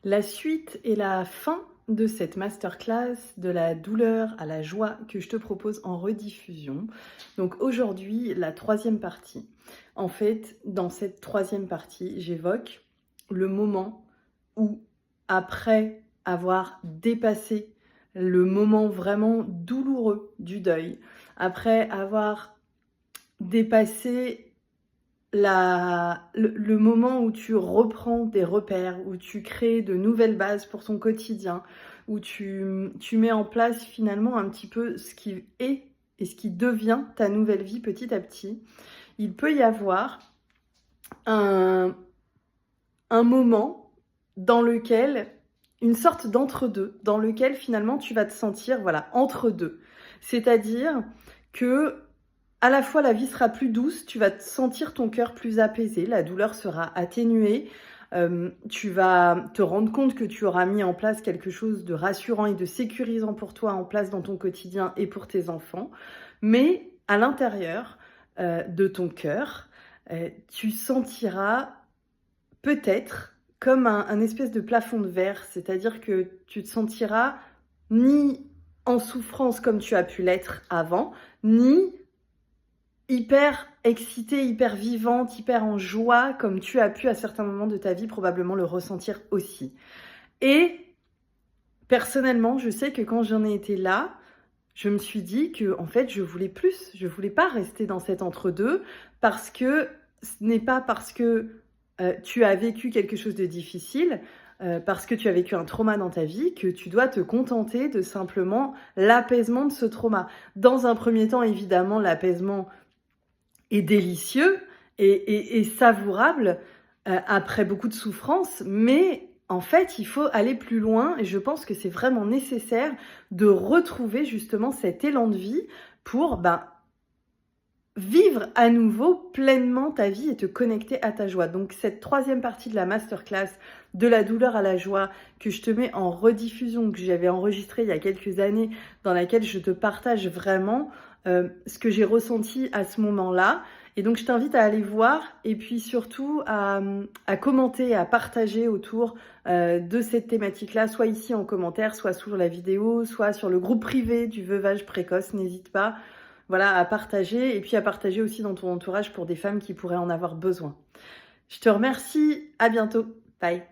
La suite et la fin de cette masterclass de la douleur à la joie que je te propose en rediffusion. Donc aujourd'hui, la troisième partie. En fait, dans cette troisième partie, j'évoque le moment où, après avoir dépassé le moment vraiment douloureux du deuil, après avoir dépassé le moment où tu reprends des repères, où tu crées de nouvelles bases pour ton quotidien, où tu mets en place finalement un petit peu ce qui est et ce qui devient ta nouvelle vie petit à petit, il peut y avoir un, un moment dans lequel, une sorte d'entre-deux, dans lequel finalement tu vas te sentir voilà, entre deux. C'est-à-dire que à la fois la vie sera plus douce, tu vas te sentir ton cœur plus apaisé, la douleur sera atténuée, tu vas te rendre compte que tu auras mis en place quelque chose de rassurant et de sécurisant pour toi en place dans ton quotidien et pour tes enfants. Mais à l'intérieur de ton cœur, tu sentiras peut-être comme un espèce de plafond de verre, c'est-à-dire que tu te sentiras ni en souffrance comme tu as pu l'être avant, ni hyper excitée, hyper vivante, hyper en joie, comme tu as pu à certains moments de ta vie probablement le ressentir aussi. Et personnellement, je sais que quand j'en ai été là, je me suis dit que en fait, je voulais plus. Je voulais pas rester dans cet entre-deux parce que ce n'est pas parce que tu as vécu quelque chose de difficile, parce que tu as vécu un trauma dans ta vie, que tu dois te contenter de simplement l'apaisement de ce trauma. Dans un premier temps, évidemment, l'apaisement est délicieux et savourable après beaucoup de souffrance, mais en fait, il faut aller plus loin et je pense que c'est vraiment nécessaire de retrouver justement cet élan de vie pour vivre à nouveau pleinement ta vie et te connecter à ta joie. Donc cette troisième partie de la masterclass de la douleur à la joie que je te mets en rediffusion, que j'avais enregistrée il y a quelques années, dans laquelle je te partage vraiment ce que j'ai ressenti à ce moment-là. Et donc je t'invite à aller voir et puis surtout à commenter, à partager autour de cette thématique-là, soit ici en commentaire, soit sous la vidéo, soit sur le groupe privé du veuvage précoce, n'hésite pas. Voilà, à partager et puis à partager aussi dans ton entourage pour des femmes qui pourraient en avoir besoin. Je te remercie, à bientôt, bye.